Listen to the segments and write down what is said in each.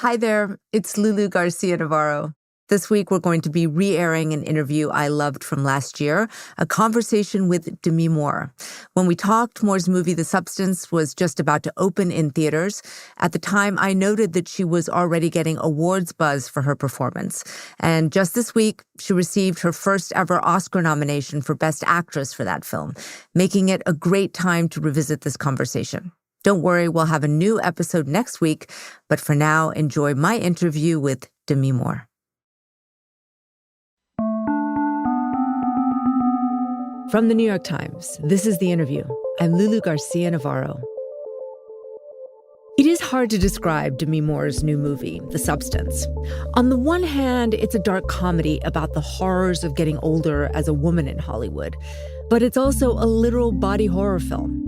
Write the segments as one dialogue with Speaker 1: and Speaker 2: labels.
Speaker 1: Hi there, it's Lulu Garcia Navarro. This week, we're going to be re-airing an interview I loved from last year, a conversation with Demi Moore. When we talked, Moore's movie The Substance was just about to open in theaters. At the time, I noted that she was already getting awards buzz for her performance. And just this week, she received her first ever Oscar nomination for Best Actress for that film, making it a great time to revisit this conversation. Don't worry, we'll have a new episode next week, but for now, enjoy my interview with Demi Moore. From the New York Times, this is The Interview. I'm Lulu Garcia Navarro. It is hard to describe Demi Moore's new movie, The Substance. On the one hand, it's a dark comedy about the horrors of getting older as a woman in Hollywood, but it's also a literal body horror film.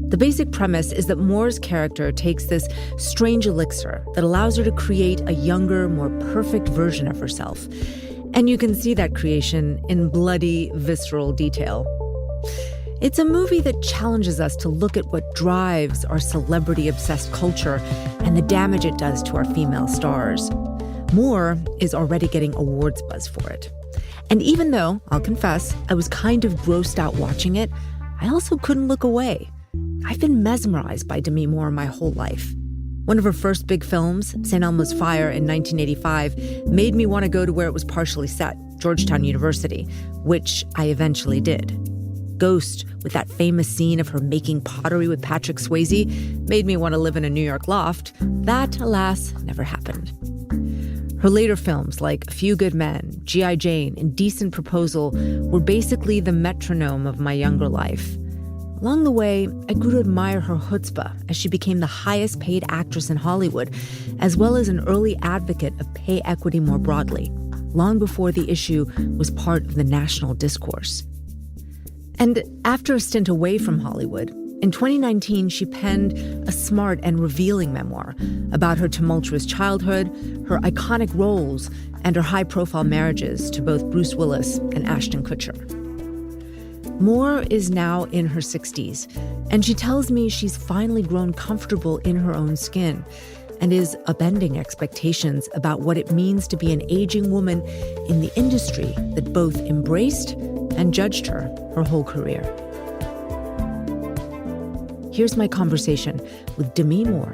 Speaker 1: The basic premise is that Moore's character takes this strange elixir that allows her to create a younger, more perfect version of herself. And you can see that creation in bloody, visceral detail. It's a movie that challenges us to look at what drives our celebrity-obsessed culture and the damage it does to our female stars. Moore is already getting awards buzz for it. And even though, I'll confess, I was kind of grossed out watching it, I also couldn't look away. I've been mesmerized by Demi Moore my whole life. One of her first big films, St. Elmo's Fire in 1985, made me want to go to where it was partially set, Georgetown University, which I eventually did. Ghost, with that famous scene of her making pottery with Patrick Swayze, made me want to live in a New York loft. That, alas, never happened. Her later films, like A Few Good Men, G.I. Jane, and Decent Proposal, were basically the metronome of my younger life. Along the way, I grew to admire her chutzpah as she became the highest paid actress in Hollywood, as well as an early advocate of pay equity more broadly, long before the issue was part of the national discourse. And after a stint away from Hollywood, in 2019, she penned a smart and revealing memoir about her tumultuous childhood, her iconic roles, and her high-profile marriages to both Bruce Willis and Ashton Kutcher. Moore is now in her 60s, and she tells me she's finally grown comfortable in her own skin and is upending expectations about what it means to be an aging woman in the industry that both embraced and judged her whole career. Here's my conversation with Demi Moore.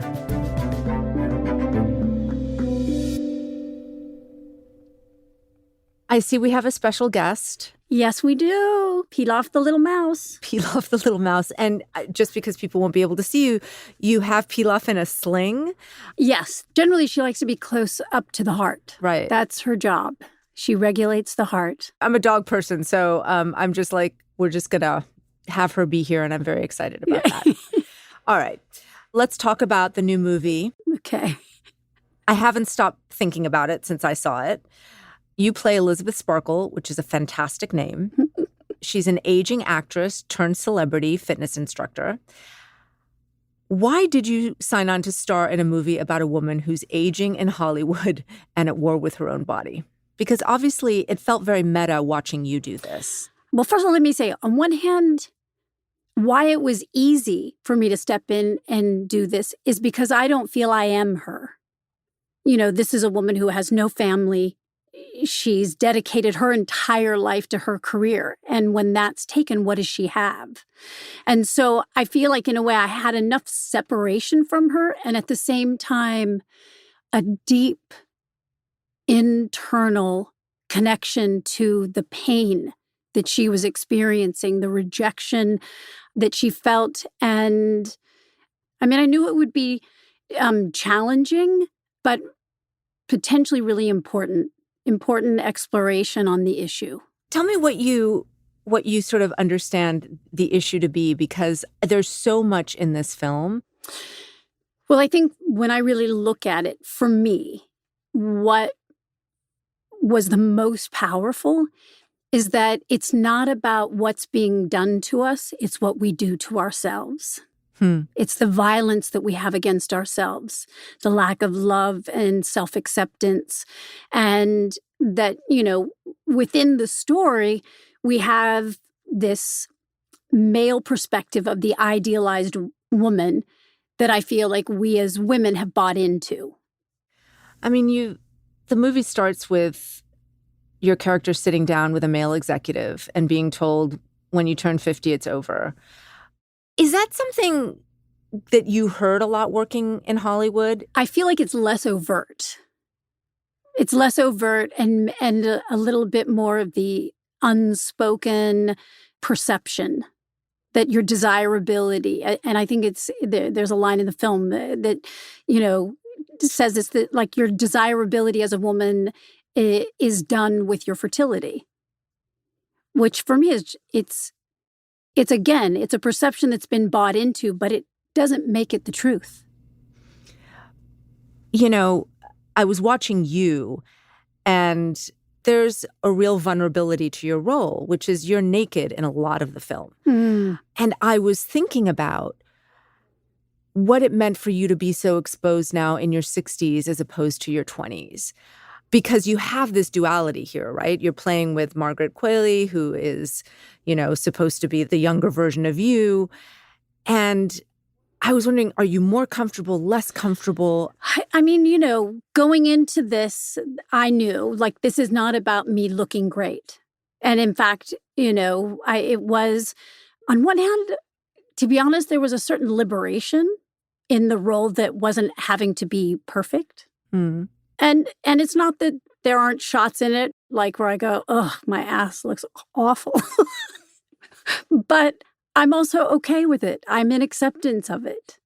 Speaker 1: I see we have a special guest.
Speaker 2: Yes, we do. Peel off the little mouse.
Speaker 1: Peel off the little mouse. And just because people won't be able to see you, you have Pilaf in a sling?
Speaker 2: Yes. Generally, she likes to be close up to the heart.
Speaker 1: Right.
Speaker 2: That's her job. She regulates the heart.
Speaker 1: I'm a dog person, so I'm just like, we're just going to have her be here, and I'm very excited about that. All right. Let's talk about the new movie.
Speaker 2: Okay.
Speaker 1: I haven't stopped thinking about it since I saw it. You play Elizabeth Sparkle, which is a fantastic name. She's an aging actress turned celebrity fitness instructor. Why did you sign on to star in a movie about a woman who's aging in Hollywood and at war with her own body? Because obviously it felt very meta watching you do this.
Speaker 2: Well, first of all, let me say, on one hand, why it was easy for me to step in and do this is because I don't feel I am her. You know, this is a woman who has no family. She's dedicated her entire life to her career. And when that's taken, what does she have? And so I feel like, in a way, I had enough separation from her and at the same time, a deep internal connection to the pain that she was experiencing, the rejection that she felt. And I mean, I knew it would be challenging, but potentially really important exploration on the issue.
Speaker 1: Tell me what you sort of understand the issue to be, because there's so much in this film.
Speaker 2: Well, I think when I really look at it, for me, what was the most powerful is that it's not about what's being done to us, it's what we do to ourselves. It's the violence that we have against ourselves, the lack of love and self-acceptance. And that, you know, within the story, we have this male perspective of the idealized woman that I feel like we as women have bought into.
Speaker 1: I mean, the movie starts with your character sitting down with a male executive and being told, when you turn 50, it's over. Is that something that you heard a lot working in Hollywood?
Speaker 2: I feel like it's less overt. It's less overt and a little bit more of the unspoken perception that your desirability, and I think there's a line in the film that, says this, that like your desirability as a woman is done with your fertility, which for me it's a perception that's been bought into, but it doesn't make it the truth.
Speaker 1: I was watching you, and there's a real vulnerability to your role, which is you're naked in a lot of the film.
Speaker 2: Mm.
Speaker 1: And I was thinking about what it meant for you to be so exposed now in your 60s as opposed to your 20s. Because you have this duality here, right? You're playing with Margaret Qualley, who is, supposed to be the younger version of you. And I was wondering, are you more comfortable, less comfortable?
Speaker 2: I mean, going into this, I knew, like, this is not about me looking great. And in fact, it was, on one hand, to be honest, there was a certain liberation in the role that wasn't having to be perfect.
Speaker 1: Mm.
Speaker 2: And it's not that there aren't shots in it, like where I go, oh, my ass looks awful. But I'm also okay with it. I'm in acceptance of it.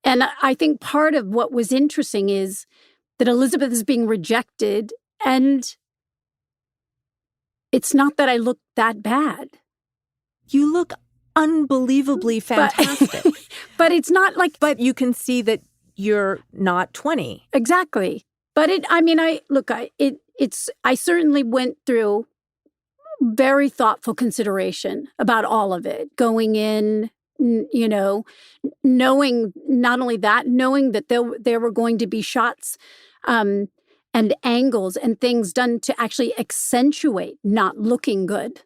Speaker 2: And I think part of what was interesting is that Elizabeth is being rejected, and it's not that I look that bad.
Speaker 1: You look unbelievably fantastic.
Speaker 2: But it's not like...
Speaker 1: But you can see that you're not 20.
Speaker 2: Exactly. But I certainly went through very thoughtful consideration about all of it, going in, knowing not only that, knowing that there were going to be shots and angles and things done to actually accentuate not looking good.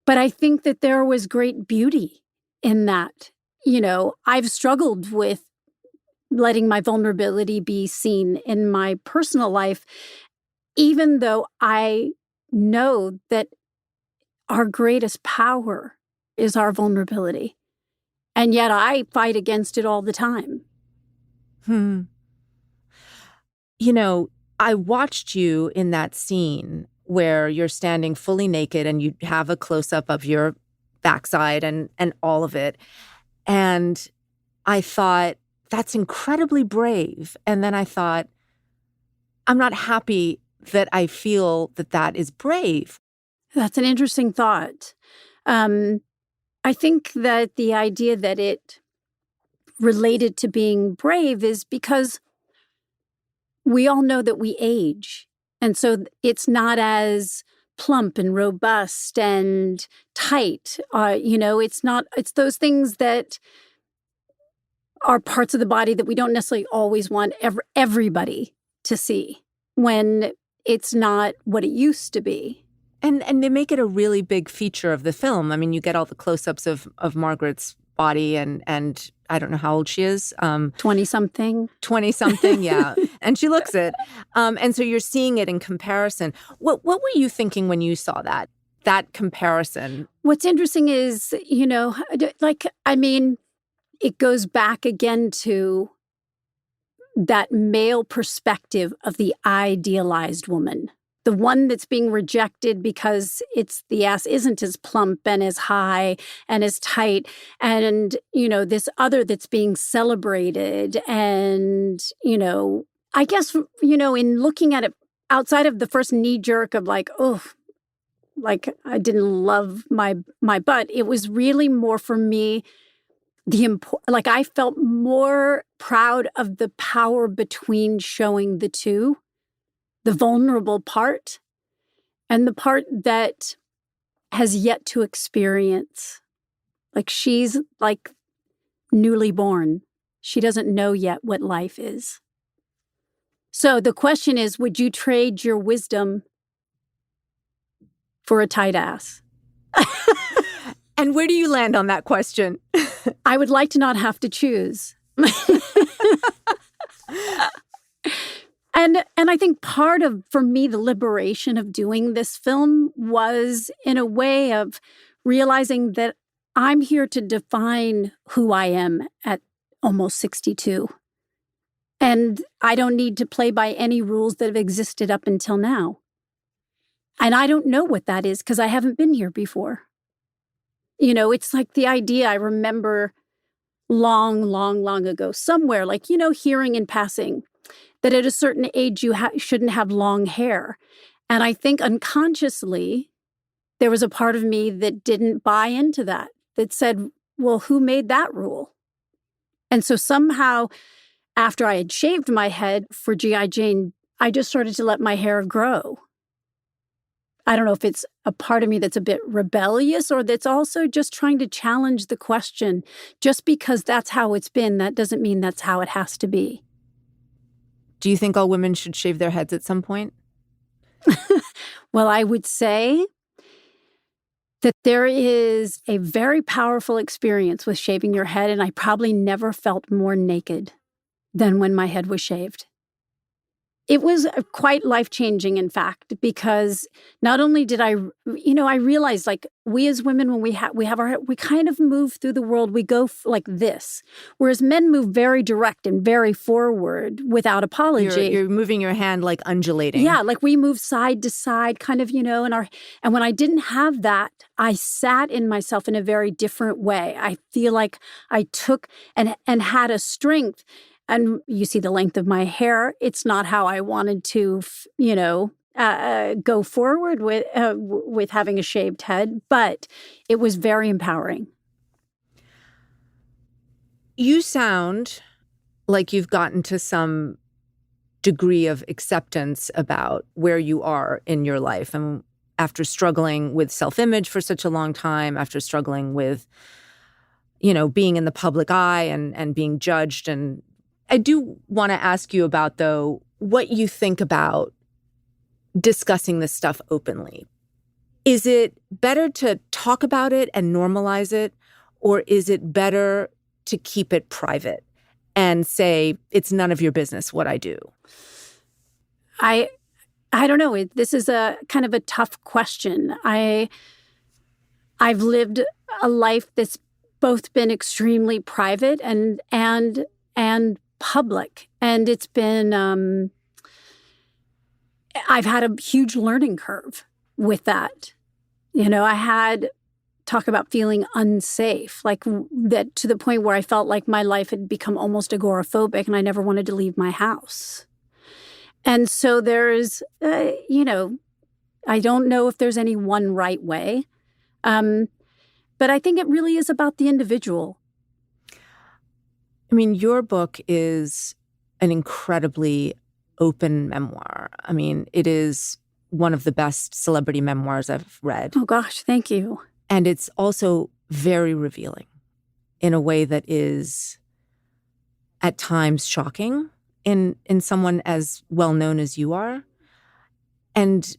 Speaker 2: But I think that there was great beauty in that. I've struggled with letting my vulnerability be seen in my personal life, even though I know that our greatest power is our vulnerability. And yet I fight against it all the time.
Speaker 1: I watched you in that scene where you're standing fully naked and you have a close-up of your backside and all of it. And I thought, that's incredibly brave. And then I thought, I'm not happy that I feel that is brave.
Speaker 2: That's an interesting thought. I think that the idea that it related to being brave is because we all know that we age. And so it's not as plump and robust and tight. It's those things that are parts of the body that we don't necessarily always want everybody to see when it's not what it used to be.
Speaker 1: And they make it a really big feature of the film. I mean, you get all the close-ups of Margaret's body and I don't know how old she is.
Speaker 2: 20-something.
Speaker 1: 20-something, yeah. And she looks it. And so you're seeing it in comparison. What were you thinking when you saw that comparison?
Speaker 2: What's interesting is, it goes back again to that male perspective of the idealized woman. The one that's being rejected because the ass isn't as plump and as high and as tight. And, this other that's being celebrated. And, I guess, in looking at it outside of the first knee jerk of like, oh, like I didn't love my butt, it was really more for me I felt more proud of the power between showing the two, the vulnerable part and the part that has yet to experience. Like she's like newly born. She doesn't know yet what life is. So the question is, would you trade your wisdom for a tight ass?
Speaker 1: And where do you land on that question?
Speaker 2: I would like to not have to choose. And I think part of, for me, the liberation of doing this film was in a way of realizing that I'm here to define who I am at almost 62. And I don't need to play by any rules that have existed up until now. And I don't know what that is because I haven't been here before. You know, it's like the idea I remember long ago, somewhere, like, you know, hearing in passing that at a certain age you shouldn't have long hair. And I think unconsciously, there was a part of me that didn't buy into that said, well, who made that rule? And so somehow, after I had shaved my head for G.I. Jane, I just started to let my hair grow. I don't know if it's a part of me that's a bit rebellious or that's also just trying to challenge the question. Just because that's how it's been, that doesn't mean that's how it has to be.
Speaker 1: Do you think all women should shave their heads at some point?
Speaker 2: Well, I would say that there is a very powerful experience with shaving your head, and I probably never felt more naked than when my head was shaved. It was quite life-changing, in fact, because not only did I realized, like, we as women, when we have our, we kind of move through the world, we go like this, whereas men move very direct and very forward without apology.
Speaker 1: You're moving your hand like undulating.
Speaker 2: Yeah, like we move side to side, kind of, you know, and when I didn't have that, I sat in myself in a very different way. I feel like I took and had a strength. And you see the length of my hair. It's not how I wanted to, go forward with having a shaved head, but it was very empowering.
Speaker 1: You sound like you've gotten to some degree of acceptance about where you are in your life. And after struggling with self-image for such a long time, after struggling with, being in the public eye and being judged. And I do want to ask you about, though, what you think about discussing this stuff openly. Is it better to talk about it and normalize it, or is it better to keep it private and say, it's none of your business what I do?
Speaker 2: I don't know. This is a kind of a tough question. I've lived a life that's both been extremely private and public. And it's been, I've had a huge learning curve with that. I had talk about feeling unsafe, like that, to the point where I felt like my life had become almost agoraphobic and I never wanted to leave my house. And so there's, I don't know if there's any one right way. But I think it really is about the individual.
Speaker 1: I mean, your book is an incredibly open memoir. I mean, it is one of the best celebrity memoirs I've read.
Speaker 2: Oh, gosh, thank you.
Speaker 1: And it's also very revealing in a way that is at times shocking in someone as well-known as you are, and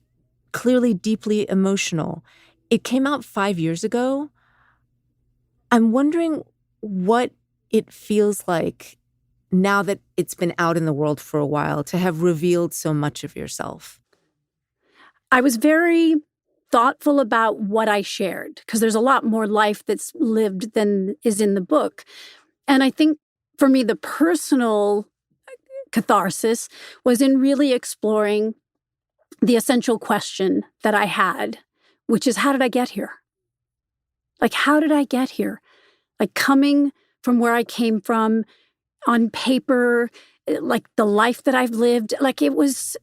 Speaker 1: clearly deeply emotional. It came out 5 years ago. I'm wondering what it feels like now that it's been out in the world for a while to have revealed so much of yourself.
Speaker 2: I was very thoughtful about what I shared, because there's a lot more life that's lived than is in the book. And I think for me, the personal catharsis was in really exploring the essential question that I had, which is, how did I get here? Like, how did I get here? Like, coming from where I came from, on paper, like the life that I've lived, like it was...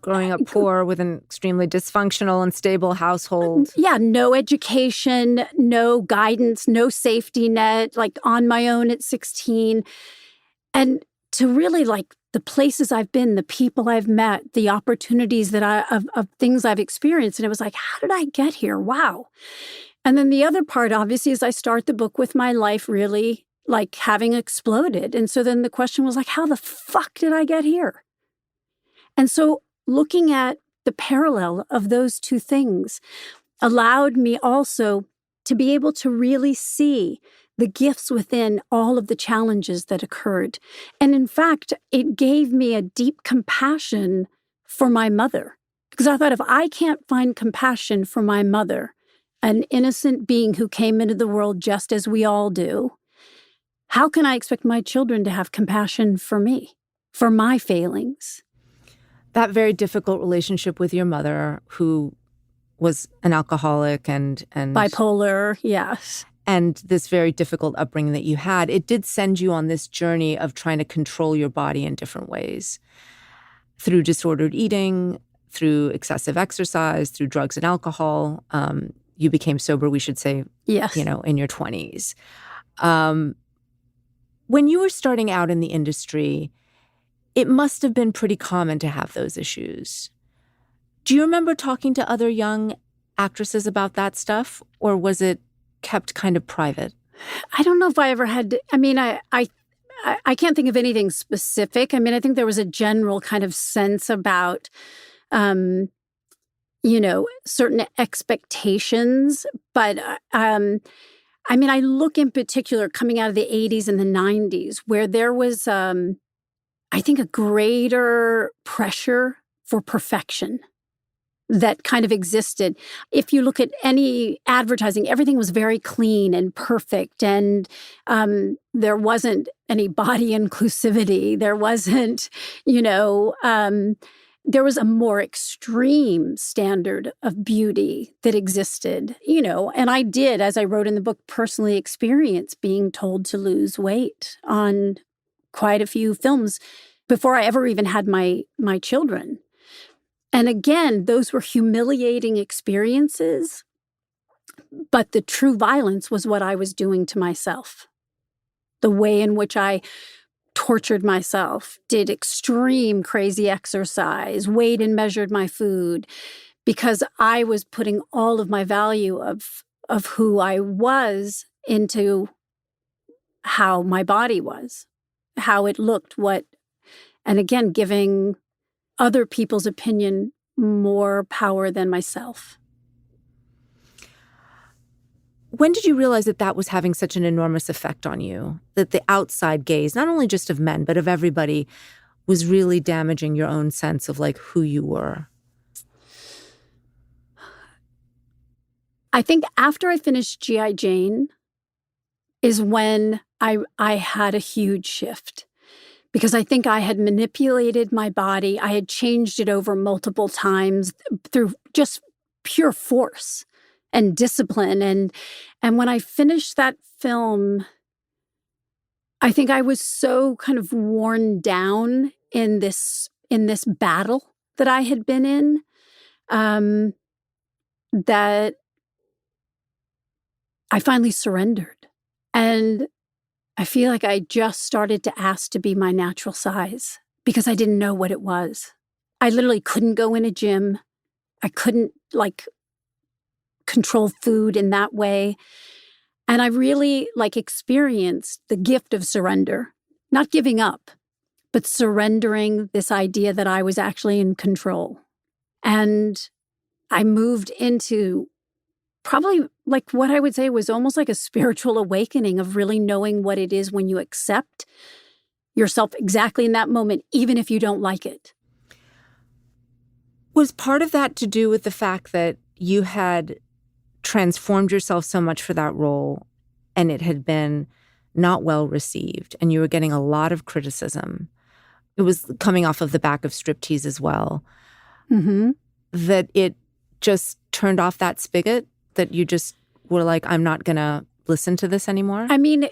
Speaker 1: Growing up poor with an extremely dysfunctional and unstable household.
Speaker 2: Yeah, no education, no guidance, no safety net, like on my own at 16. And to really, like, the places I've been, the people I've met, the opportunities that of things I've experienced. And it was like, how did I get here? Wow. And then the other part, obviously, is I start the book with my life really, like, having exploded. And so then the question was like, how the fuck did I get here? And so looking at the parallel of those two things allowed me also to be able to really see the gifts within all of the challenges that occurred. And in fact, it gave me a deep compassion for my mother. Because I thought, if I can't find compassion for my mother, an innocent being who came into the world just as we all do, how can I expect my children to have compassion for me, for my failings?
Speaker 1: That very difficult relationship with your mother, who was an alcoholic and
Speaker 2: bipolar, yes.
Speaker 1: And this very difficult upbringing that you had, it did send you on this journey of trying to control your body in different ways. Through disordered eating, through excessive exercise, through drugs and alcohol. You became sober, we should say,
Speaker 2: yes,
Speaker 1: in your 20s. When you were starting out in the industry, it must have been pretty common to have those issues. Do you remember talking to other young actresses about that stuff, or was it kept kind of private?
Speaker 2: I don't know if I ever had to, I can't think of anything specific. I think there was a general kind of sense about, certain expectations. But, I look in particular coming out of the 80s and the 90s, where there was, I think, a greater pressure for perfection that kind of existed. If you look at any advertising, everything was very clean and perfect, and there wasn't any body inclusivity. There wasn't, there was a more extreme standard of beauty that existed, and I did, as I wrote in the book, personally experience being told to lose weight on quite a few films before I ever even had my children. And again, those were humiliating experiences, but the true violence was what I was doing to myself. The way in which I tortured myself, did extreme crazy exercise, weighed and measured my food, because I was putting all of my value of who I was into how my body was, how it looked, and again, giving other people's opinion more power than myself.
Speaker 1: When did you realize that was having such an enormous effect on you? That the outside gaze, not only just of men, but of everybody, was really damaging your own sense of who you were?
Speaker 2: I think after I finished G.I. Jane is when I had a huge shift. Because I think I had manipulated my body. I had changed it over multiple times through just pure force and discipline. And when I finished that film, I think I was so kind of worn down in this battle that I had been in, that I finally surrendered. And I feel like I just started to ask to be my natural size because I didn't know what it was. I literally couldn't go in a gym. I couldn't control food in that way. And I really experienced the gift of surrender, not giving up, but surrendering this idea that I was actually in control. And I moved into probably what I would say was almost like a spiritual awakening of really knowing what it is when you accept yourself exactly in that moment, even if you don't like it.
Speaker 1: Was part of that to do with the fact that you had transformed yourself so much for that role and it had been not well received and you were getting a lot of criticism? It was coming off of the back of Striptease as well.
Speaker 2: Mm-hmm.
Speaker 1: That it just turned off that spigot? That you just were I'm not going to listen to this anymore?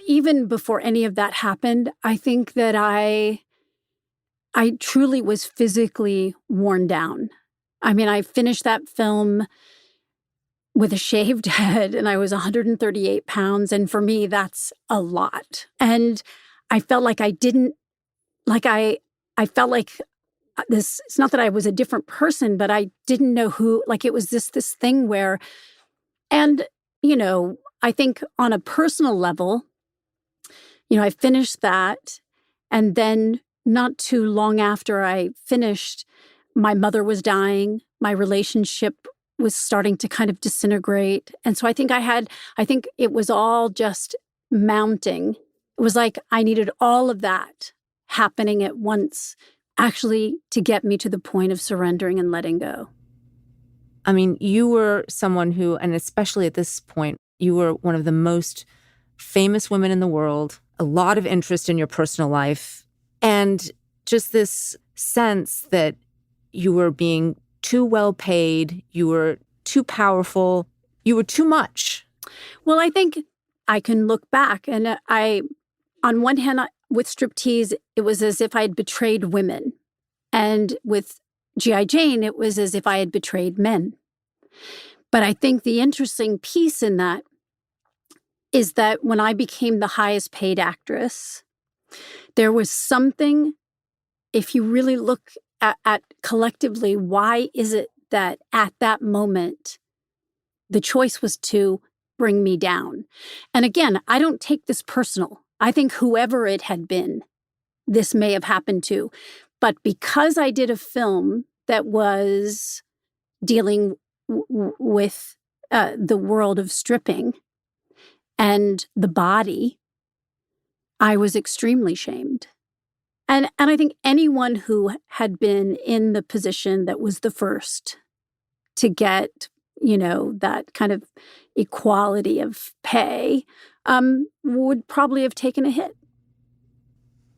Speaker 2: Even before any of that happened, I think that I truly was physically worn down. I finished that film with a shaved head and I was 138 pounds. And for me, that's a lot. And I felt like I didn't, I felt like this, it's not that I was a different person, but I didn't know who, it was this thing where, and, I think on a personal level, I finished that. And then not too long after I finished, my mother was dying. My relationship was starting to kind of disintegrate. And so I think it was all just mounting. It was like I needed all of that happening at once, actually, to get me to the point of surrendering and letting go.
Speaker 1: I mean, you were someone who, and especially at this point, you were one of the most famous women in the world, a lot of interest in your personal life, and just this sense that you were being too well paid, you were too powerful, you were too much.
Speaker 2: Well, I think I can look back, and on one hand, with striptease, it was as if I had betrayed women. And with G.I. Jane, it was as if I had betrayed men. But I think the interesting piece in that is that when I became the highest paid actress, there was something, if you really look at collectively, why is it that at that moment, the choice was to bring me down? And again, I don't take this personal. I think whoever it had been, this may have happened to. But because I did a film that was dealing with the world of stripping and the body, I was extremely shamed. And I think anyone who had been in the position that was the first to get, that kind of equality of pay would probably have taken a hit.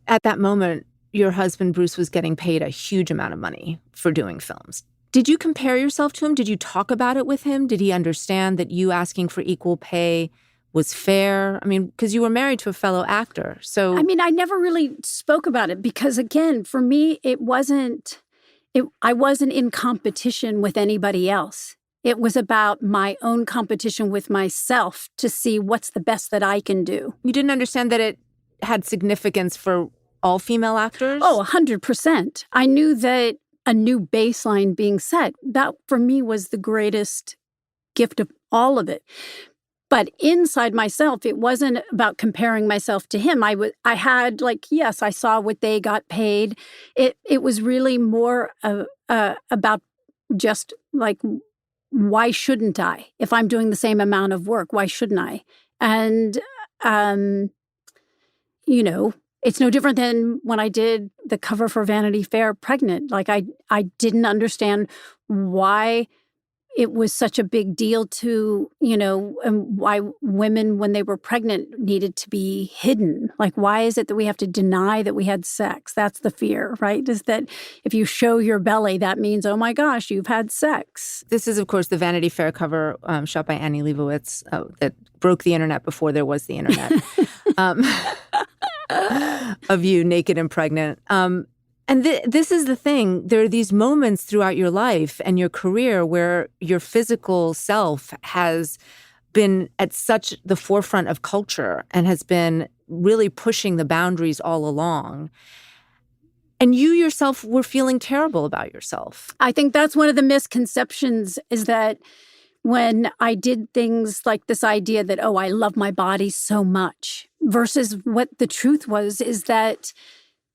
Speaker 1: At that moment, your husband, Bruce, was getting paid a huge amount of money for doing films. Did you compare yourself to him? Did you talk about it with him? Did he understand that you asking for equal pay was fair? I mean, because you were married to a fellow actor. So,
Speaker 2: I mean, I never really spoke about it because, again, for me, I wasn't in competition with anybody else. It was about my own competition with myself to see what's the best that I can do.
Speaker 1: You didn't understand that it had significance for all female actors?
Speaker 2: Oh, 100%. I knew that a new baseline being set, that for me was the greatest gift of all of it. But inside myself, it wasn't about comparing myself to him. I had yes, I saw what they got paid. It was really more about just why shouldn't I? If I'm doing the same amount of work, why shouldn't I? And, it's no different than when I did the cover for Vanity Fair pregnant. I didn't understand why it was such a big deal to, and why women, when they were pregnant, needed to be hidden. Why is it that we have to deny that we had sex? That's the fear, right? Is that if you show your belly, that means, oh my gosh, you've had sex.
Speaker 1: This is, of course, the Vanity Fair cover shot by Annie Leibovitz that broke the internet before there was the internet. Of you naked and pregnant. And this is the thing. There are these moments throughout your life and your career where your physical self has been at such the forefront of culture and has been really pushing the boundaries all along. And you yourself were feeling terrible about yourself.
Speaker 2: I think that's one of the misconceptions is that when I did things like this idea that, I love my body so much, versus what the truth was is that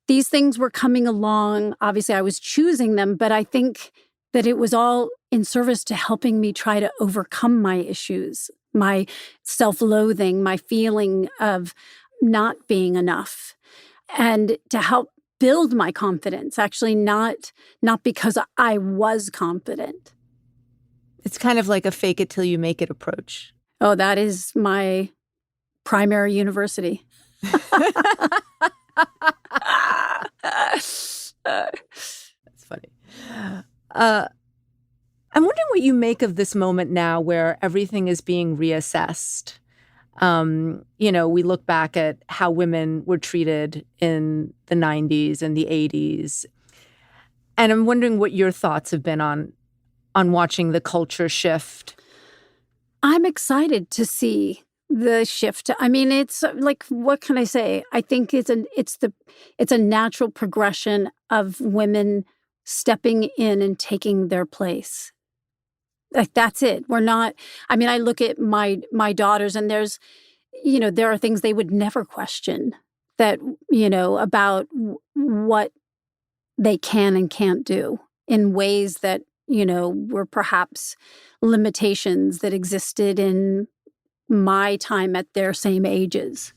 Speaker 2: these things were coming along. Obviously, I was choosing them, but I think that it was all in service to helping me try to overcome my issues, my self-loathing, my feeling of not being enough, and to help build my confidence, actually not because I was confident.
Speaker 1: It's kind of like a fake it till you make it approach.
Speaker 2: Oh, that is my primary university.
Speaker 1: That's funny. I'm wondering what you make of this moment now where everything is being reassessed. We look back at how women were treated in the 90s and the 80s. And I'm wondering what your thoughts have been on watching the culture shift.
Speaker 2: I'm excited to see the shift. I mean, it's what can I say? I think it's a natural progression of women stepping in and taking their place. That's it. We're not, I look at my daughters and there are things they would never question that, about what they can and can't do in ways that, were perhaps limitations that existed in my time at their same ages.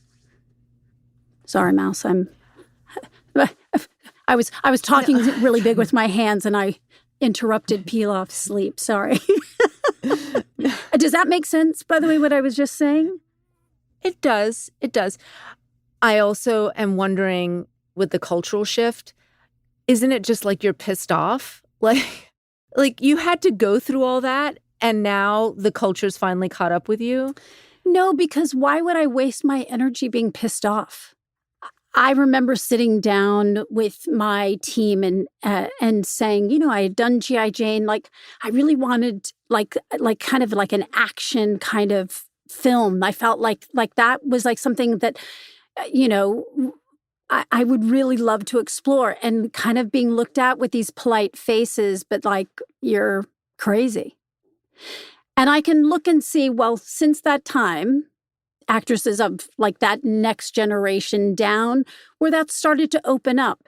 Speaker 2: Sorry, Mouse. I was talking really big with my hands and I interrupted Pilaf's sleep. Sorry. Does that make sense, by the way, what I was just saying?
Speaker 1: It does. It does. I also am wondering with the cultural shift, isn't it just like you're pissed off? Like you had to go through all that and now the culture's finally caught up with you?
Speaker 2: No, because why would I waste my energy being pissed off? I remember sitting down with my team and saying, you know, I had done G.I. Jane. Like, I really wanted like kind of like an action kind of film. I felt like that was like something that, you know, I would really love to explore, and kind of being looked at with these polite faces, but like, you're crazy. And I can look and see, well, since that time, actresses of like that next generation down, where that started to open up.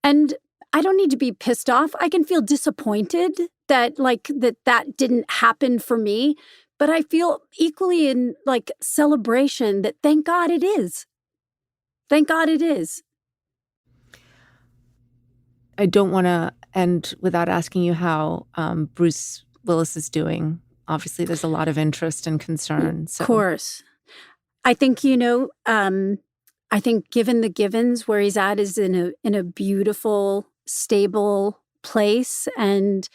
Speaker 2: And I don't need to be pissed off. I can feel disappointed that that didn't happen for me. But I feel equally in like celebration that thank God it is. Thank God it is.
Speaker 1: I don't want to end without asking you how Bruce Willis is doing. Obviously, there's a lot of interest and concern. So.
Speaker 2: Of course. I think, you know, I think given the givens, where he's at is in a beautiful, stable place. And,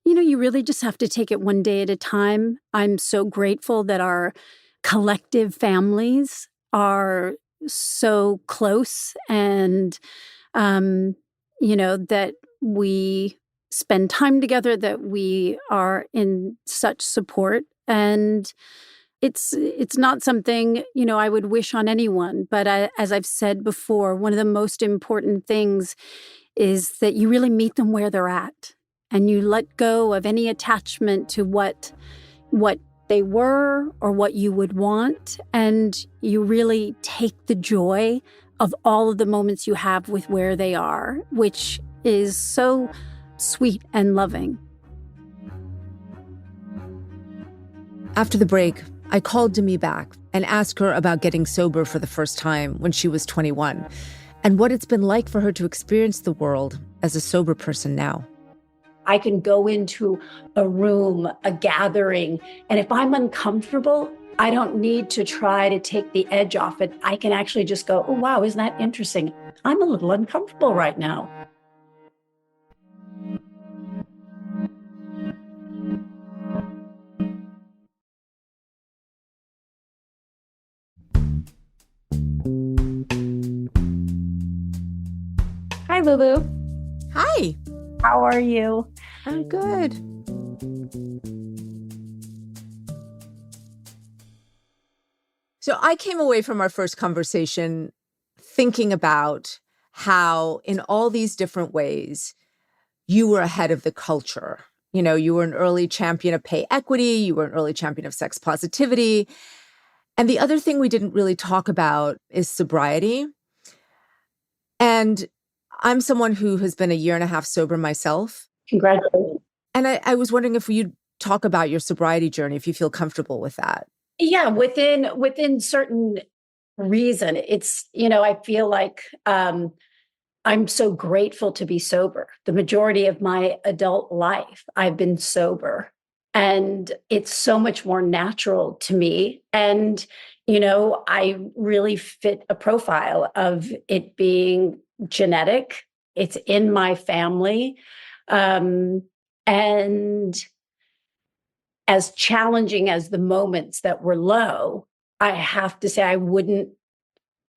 Speaker 2: you know, you really just have to take it one day at a time. I'm so grateful that our collective families are so close and, you know, that we spend time together, that we are in such support. And it's not something, you know, I would wish on anyone. But as I've said before, one of the most important things is that you really meet them where they're at. And you let go of any attachment to what they were or what you would want. And you really take the joy of all of the moments you have with where they are, which is so sweet and loving.
Speaker 1: After the break, I called Demi back and asked her about getting sober for the first time when she was 21 and what it's been like for her to experience the world as a sober person now.
Speaker 2: I can go into a room, a gathering, and if I'm uncomfortable, I don't need to try to take the edge off it. I can actually just go, oh, wow, isn't that interesting? I'm a little uncomfortable right now. Hi, Lulu.
Speaker 1: Hi.
Speaker 2: How are you?
Speaker 1: I'm good. So I came away from our first conversation thinking about how in all these different ways you were ahead of the culture. You know, you were an early champion of pay equity. You were an early champion of sex positivity. And the other thing we didn't really talk about is sobriety. And I'm someone who has been a year and a half sober myself.
Speaker 2: Congratulations.
Speaker 1: And I was wondering if you'd talk about your sobriety journey, if you feel comfortable with that.
Speaker 2: Yeah, within certain reason. It's, you know, I feel like I'm so grateful to be sober. The majority of my adult life, I've been sober. And it's so much more natural to me. And, you know, I really fit a profile of it being genetic. It's in my family. And as challenging as the moments that were low, I have to say I wouldn't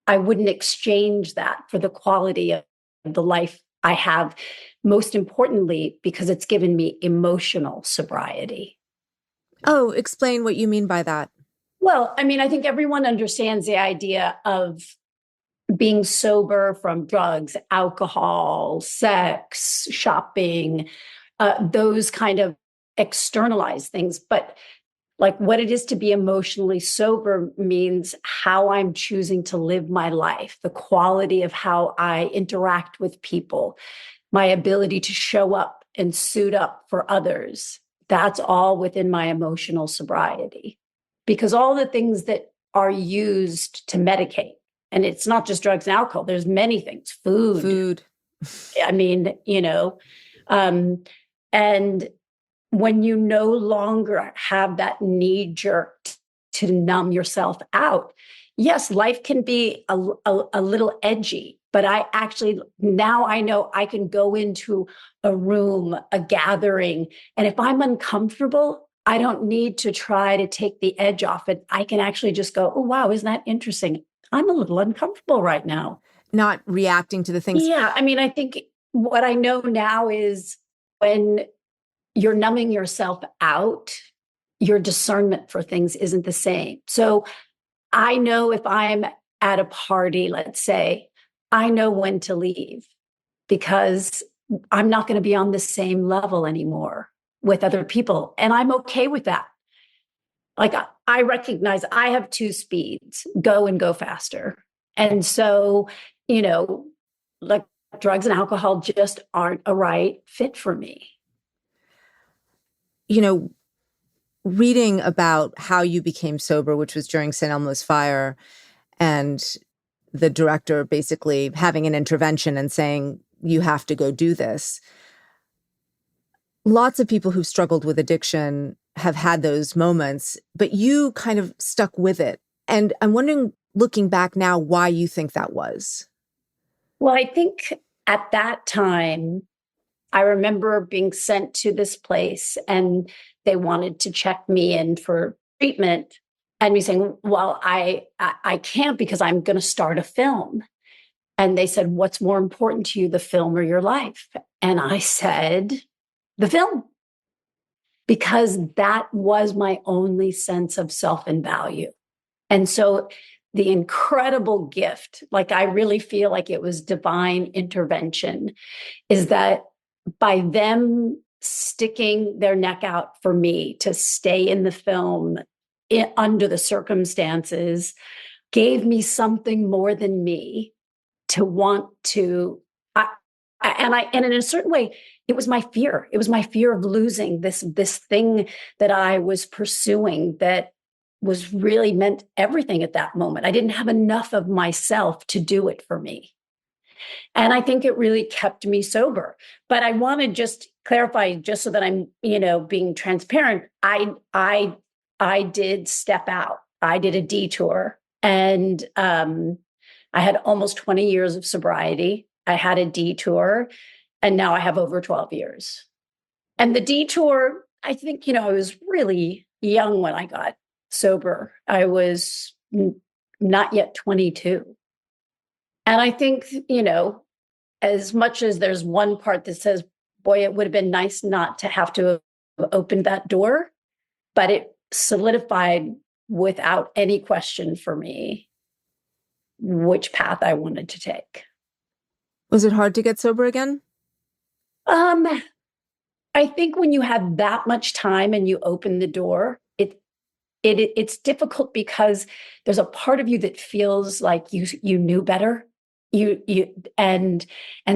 Speaker 2: exchange that for the quality of the life I have, most importantly, because it's given me emotional sobriety.
Speaker 1: Oh, explain what you mean by that.
Speaker 2: Well, I mean, I think everyone understands the idea of being sober from drugs, alcohol, sex, shopping, those kind of externalized things. But like what it is to be emotionally sober means how I'm choosing to live my life, the quality of how I interact with people, my ability to show up and suit up for others. That's all within my emotional sobriety. because all the things that are used to medicate, and it's not just drugs and alcohol, there's many things, food. I mean, and when you no longer have that knee jerk to numb yourself out, yes, life can be a little edgy, but now I know I can go into a room, a gathering, and if I'm uncomfortable, I don't need to try to take the edge off it. I can actually just go, oh, wow, isn't that interesting? I'm a little uncomfortable right now.
Speaker 1: Not reacting to the things.
Speaker 2: Yeah. I mean, I think what I know now is when you're numbing yourself out, your discernment for things isn't the same. So I know if I'm at a party, let's say, I know when to leave because I'm not going to be on the same level anymore with other people. And I'm okay with that. Like I recognize I have two speeds, go and go faster. And so, like drugs and alcohol just aren't a right fit for me.
Speaker 1: Reading about how you became sober, which was during St. Elmo's fire, and the director basically having an intervention and saying, you have to go do this. Lots of people who've struggled with addiction have had those moments, but you kind of stuck with it. And I'm wondering, looking back now, why you think that was.
Speaker 2: Well, I think at that time, I remember being sent to this place and they wanted to check me in for treatment and me saying, well, I can't because I'm going to start a film. And they said, what's more important to you, the film or your life? And I said, the film, because that was my only sense of self and value. And so the incredible gift, like I really feel like it was divine intervention, is that by them sticking their neck out for me to stay in the film under the circumstances, gave me something more than me to want to. And in a certain way, it was my fear. It was my fear of losing this thing that I was pursuing that was really meant everything at that moment. I didn't have enough of myself to do it for me. And I think it really kept me sober. But I want to just clarify, just so that I'm, being transparent. I did step out. I did a detour, and I had almost 20 years of sobriety. I had a detour, and now I have over 12 years. And the detour, I think, I was really young when I got sober. I was not yet 22. And I think, as much as there's one part that says, boy, it would have been nice not to have to have opened that door, but it solidified without any question for me which path I wanted to take.
Speaker 1: Was it hard to get sober again?
Speaker 2: I think when you have that much time and you open the door, it's difficult because there's a part of you that feels like you knew better. And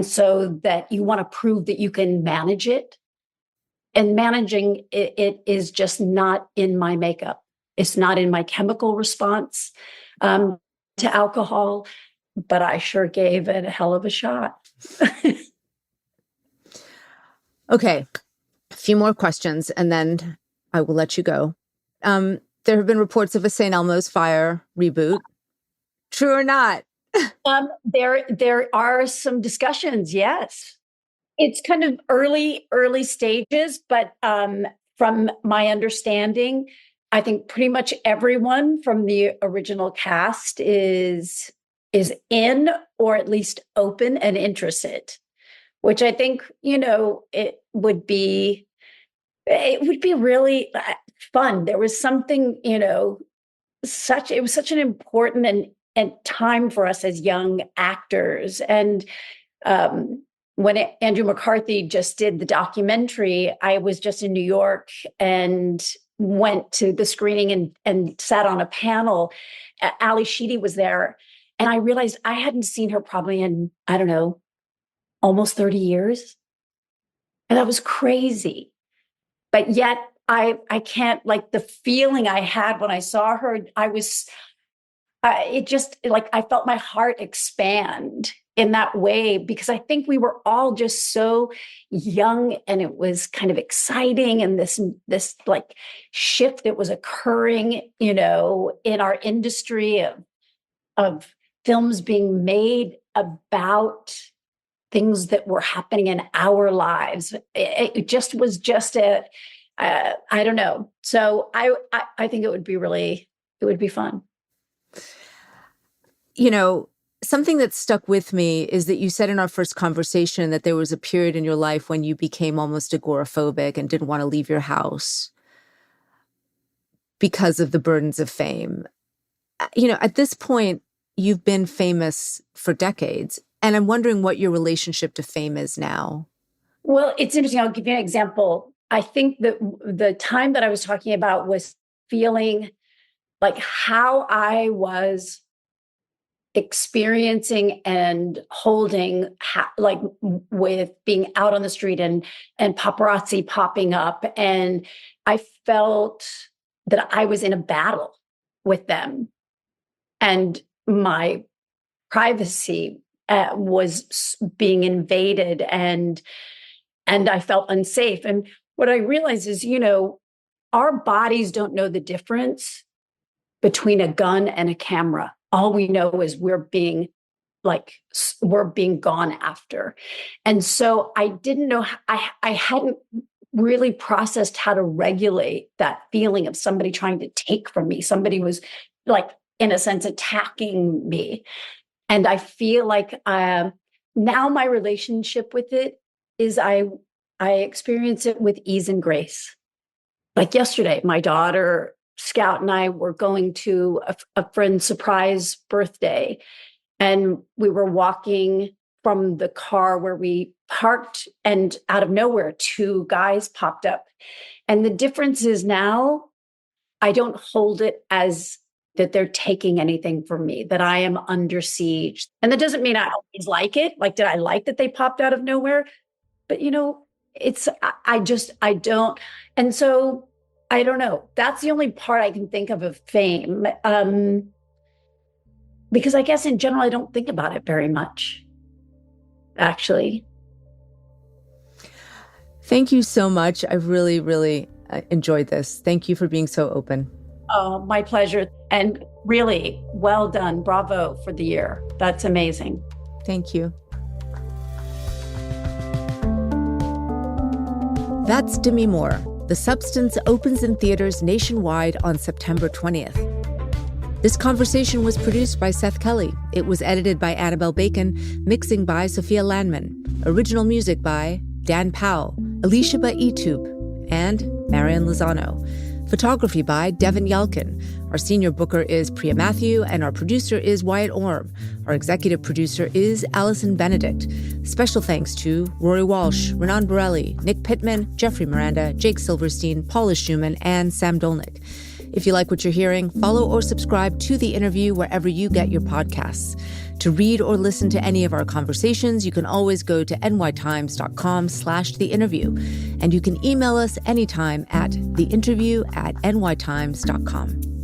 Speaker 2: so that you want to prove that you can manage it. And managing it is just not in my makeup. It's not in my chemical response to alcohol, but I sure gave it a hell of a shot.
Speaker 1: Okay, a few more questions, and then I will let you go. There have been reports of a St. Elmo's fire reboot. True or not?
Speaker 2: There are some discussions, yes. It's kind of early stages, but from my understanding, I think pretty much everyone from the original cast is in, or at least open and interested, which I think, it would be really fun. There was something, it was such an important and time for us as young actors. And when Andrew McCarthy just did the documentary, I was just in New York and went to the screening and sat on a panel. Ali Sheedy was there. And I realized I hadn't seen her probably in, I don't know, almost 30 years. And that was crazy. But yet I can't, like, the feeling I had when I saw her, it just, like, I felt my heart expand in that way, because I think we were all just so young, and it was kind of exciting, and this like shift that was occurring, in our industry of films being made about things that were happening in our lives. It just was just I don't know. So I think it would be fun.
Speaker 1: Something that stuck with me is that you said in our first conversation that there was a period in your life when you became almost agoraphobic and didn't want to leave your house because of the burdens of fame. At this point, you've been famous for decades, and I'm wondering what your relationship to fame is now.
Speaker 2: Well, it's interesting. I'll give you an example. I think that the time that I was talking about was feeling like how I was experiencing and holding, like, with being out on the street and paparazzi popping up. And I felt that I was in a battle with them, and my privacy was being invaded, and I felt unsafe. And what I realized is, our bodies don't know the difference between a gun and a camera. All we know is we're being gone after. And so I didn't know, I hadn't really processed how to regulate that feeling of somebody trying to take from me. Somebody was, like, in a sense, attacking me. And I feel like now my relationship with it is I experience it with ease and grace. Like yesterday, my daughter Scout and I were going to a friend's surprise birthday, and we were walking from the car where we parked, and out of nowhere, two guys popped up. And the difference is now I don't hold it as that they're taking anything from me, that I am under siege. And that doesn't mean I always like it. Like, did I like that they popped out of nowhere? But, I don't. And so I don't know. That's the only part I can think of fame. Because I guess in general, I don't think about it very much, actually.
Speaker 1: Thank you so much. I've really, really enjoyed this. Thank you for being so open.
Speaker 2: Oh, my pleasure. And really, well done. Bravo for the year. That's amazing.
Speaker 1: Thank you. That's Demi Moore. The Substance opens in theaters nationwide on September 20th. This conversation was produced by Seth Kelly. It was edited by Annabelle Bacon, mixing by Sophia Landman. Original music by Dan Powell, Alicia Baitub, and Marian Lozano. Photography by Devin Yelkin. Our senior booker is Priya Matthew, and our producer is Wyatt Orm. Our executive producer is Allison Benedict. Special thanks to Rory Walsh, Renan Borelli, Nick Pittman, Jeffrey Miranda, Jake Silverstein, Paula Schumann, and Sam Dolnick. If you like what you're hearing, follow or subscribe to The Interview wherever you get your podcasts. To read or listen to any of our conversations, you can always go to nytimes.com/theinterview. And you can email us anytime at theinterview@nytimes.com.